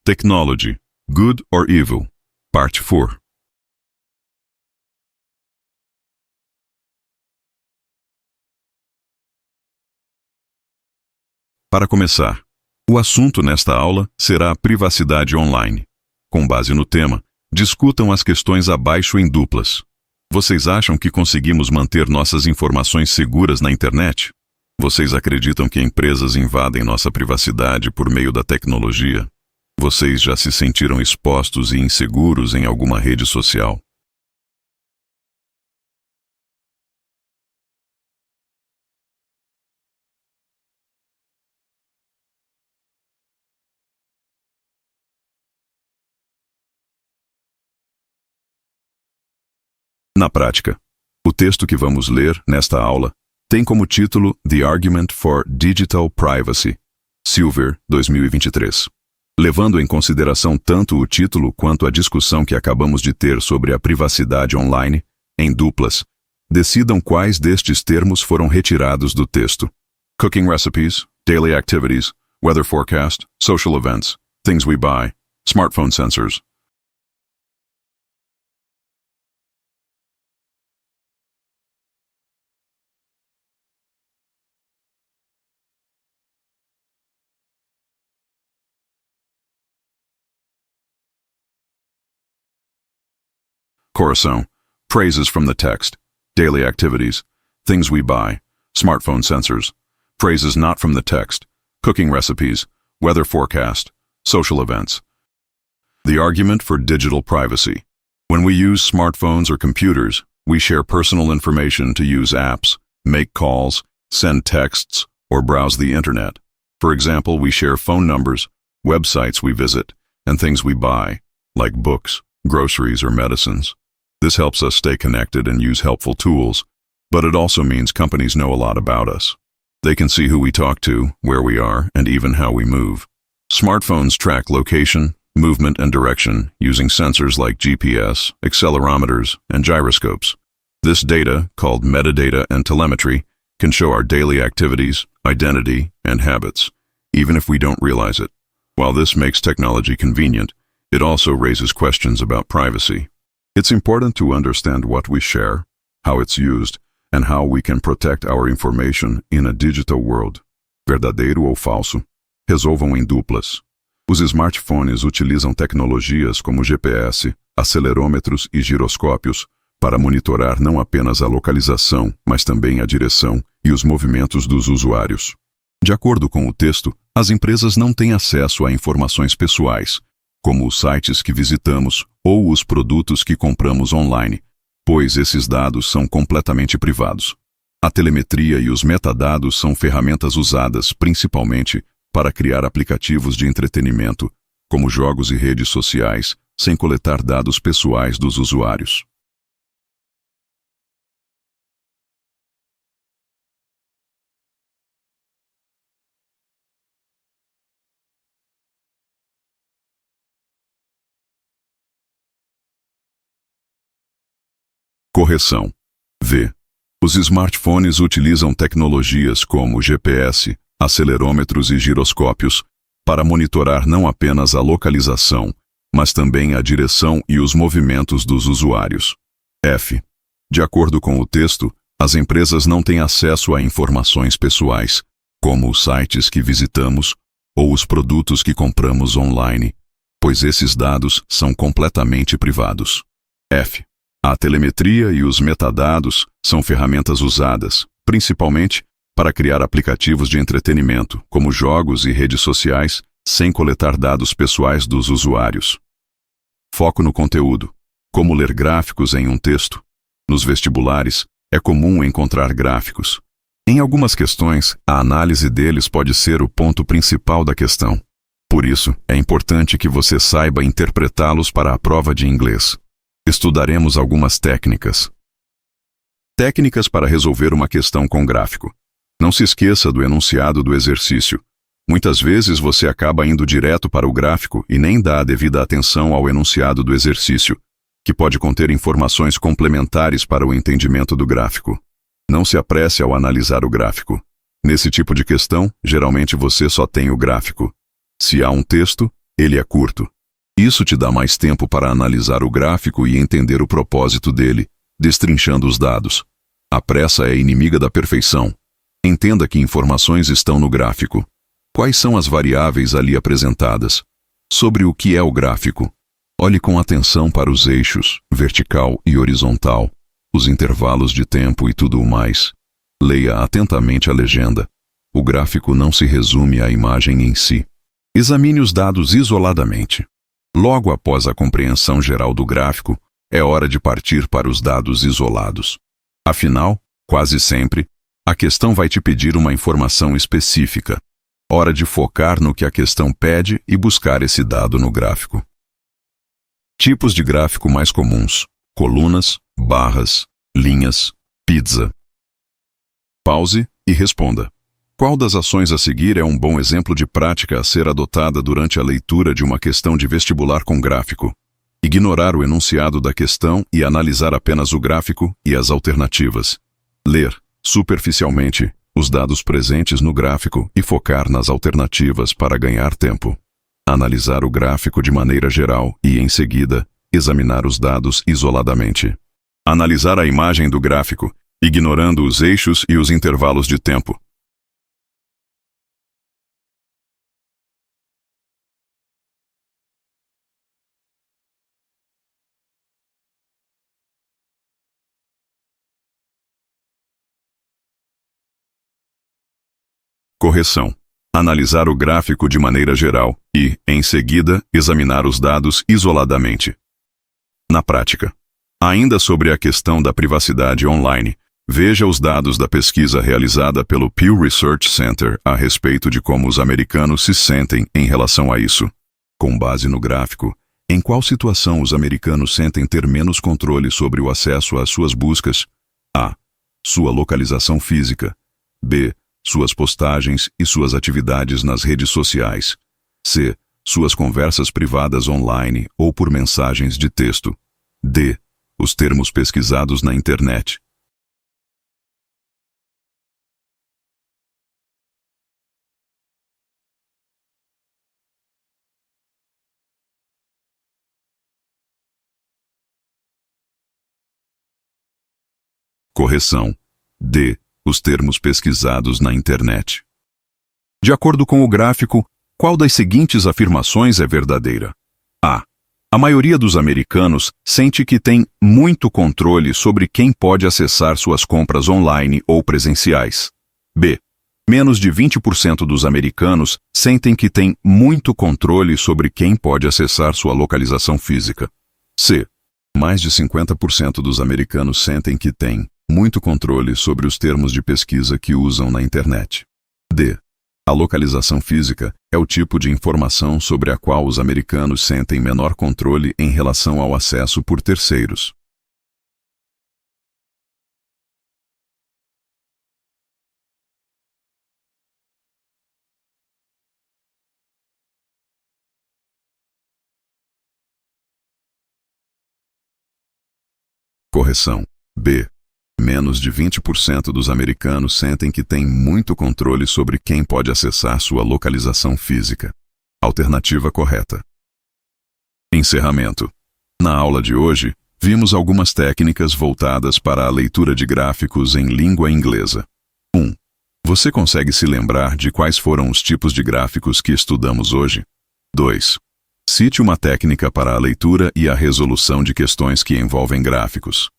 Technology, Good or Evil, Parte 4. Para começar, o assunto nesta aula será a privacidade online. Com base no tema, discutam as questões abaixo em duplas. Vocês acham que conseguimos manter nossas informações seguras na internet? Vocês acreditam que empresas invadem nossa privacidade por meio da tecnologia? Vocês já se sentiram expostos e inseguros em alguma rede social? Na prática, o texto que vamos ler nesta aula tem como título The Argument for Digital Privacy, Silver, 2023. Levando em consideração tanto o título quanto a discussão que acabamos de ter sobre a privacidade online, em duplas, decidam quais destes termos foram retirados do texto. Cooking recipes, daily activities, weather forecast, social events, things we buy, smartphone sensors. Coração, phrases from the text, daily activities, things we buy, smartphone sensors, phrases not from the text, cooking recipes, weather forecast, social events. The argument for digital privacy. When we use smartphones or computers, we share personal information to use apps, make calls, send texts, or browse the internet. For example, we share phone numbers, websites we visit, and things we buy, like books, groceries, or medicines. This helps us stay connected and use helpful tools, but it also means companies know a lot about us. They can see who we talk to, where we are, and even how we move. Smartphones track location, movement, and direction using sensors like GPS, accelerometers, and gyroscopes. This data, called metadata and telemetry, can show our daily activities, identity, and habits, even if we don't realize it. While this makes technology convenient, it also raises questions about privacy. It's important to understand what we share, how it's used, and how we can protect our information in a digital world. Verdadeiro ou falso? Resolvam em duplas. Os smartphones utilizam tecnologias como GPS, acelerômetros e giroscópios para monitorar não apenas a localização, mas também a direção e os movimentos dos usuários. De acordo com o texto, as empresas não têm acesso a informações pessoais, como os sites que visitamos ou os produtos que compramos online, pois esses dados são completamente privados. A telemetria e os metadados são ferramentas usadas principalmente para criar aplicativos de entretenimento, como jogos e redes sociais, sem coletar dados pessoais dos usuários. Correção. V. Os smartphones utilizam tecnologias como GPS, acelerômetros e giroscópios para monitorar não apenas a localização, mas também a direção e os movimentos dos usuários. F. De acordo com o texto, as empresas não têm acesso a informações pessoais, como os sites que visitamos ou os produtos que compramos online, pois esses dados são completamente privados. F. A telemetria e os metadados são ferramentas usadas, principalmente, para criar aplicativos de entretenimento, como jogos e redes sociais, sem coletar dados pessoais dos usuários. Foco no conteúdo. Como ler gráficos em um texto. Nos vestibulares, é comum encontrar gráficos. Em algumas questões, a análise deles pode ser o ponto principal da questão. Por isso, é importante que você saiba interpretá-los para a prova de inglês. Estudaremos algumas técnicas. Técnicas para resolver uma questão com gráfico. Não se esqueça do enunciado do exercício. Muitas vezes você acaba indo direto para o gráfico e nem dá a devida atenção ao enunciado do exercício, que pode conter informações complementares para o entendimento do gráfico. Não se apresse ao analisar o gráfico. Nesse tipo de questão, geralmente você só tem o gráfico. Se há um texto, Ele é curto. Isso te dá mais tempo para analisar o gráfico e entender o propósito dele, destrinchando os dados. A pressa é inimiga da perfeição. Entenda que informações estão no gráfico. Quais são as variáveis ali apresentadas? Sobre o que é o gráfico? Olhe com atenção para os eixos, vertical e horizontal, os intervalos de tempo e tudo o mais. Leia atentamente a legenda. O gráfico não se resume à imagem em si. Examine os dados isoladamente. Logo após a compreensão geral do gráfico, é hora de partir para os dados isolados. Afinal, quase sempre, a questão vai te pedir uma informação específica. Hora de focar no que a questão pede e buscar esse dado no gráfico. Tipos de gráfico mais comuns: colunas, barras, linhas, pizza. Pause e responda. Qual das ações a seguir é um bom exemplo de prática a ser adotada durante a leitura de uma questão de vestibular com gráfico? Ignorar o enunciado da questão e analisar apenas o gráfico e as alternativas. Ler, superficialmente, os dados presentes no gráfico e focar nas alternativas para ganhar tempo. Analisar o gráfico de maneira geral e, em seguida, examinar os dados isoladamente. Analisar a imagem do gráfico, ignorando os eixos e os intervalos de tempo. Correção. Analisar o gráfico de maneira geral e, em seguida, examinar os dados isoladamente. Na prática. Ainda sobre a questão da privacidade online, veja os dados da pesquisa realizada pelo Pew Research Center a respeito de como os americanos se sentem em relação a isso. Com base no gráfico, em qual situação os americanos sentem ter menos controle sobre o acesso às suas buscas? A. Sua localização física. B. Suas postagens e suas atividades nas redes sociais. C. Suas conversas privadas online ou por mensagens de texto. D. Os termos pesquisados na internet. Correção. D. Os termos pesquisados na internet. De acordo com o gráfico, qual das seguintes afirmações é verdadeira? A. A maioria dos americanos sente que tem muito controle sobre quem pode acessar suas compras online ou presenciais. B. Menos de 20% dos americanos sentem que tem muito controle sobre quem pode acessar sua localização física. C. Mais de 50% dos americanos sentem que têm muito controle sobre os termos de pesquisa que usam na internet. D. A localização física é o tipo de informação sobre a qual os americanos sentem menor controle em relação ao acesso por terceiros. Correção. B. Menos de 20% dos americanos sentem que têm muito controle sobre quem pode acessar sua localização física. Alternativa correta. Encerramento. Na aula de hoje, vimos algumas técnicas voltadas para a leitura de gráficos em língua inglesa. 1. Você consegue se lembrar de quais foram os tipos de gráficos que estudamos hoje? 2. Cite uma técnica para a leitura e a resolução de questões que envolvem gráficos.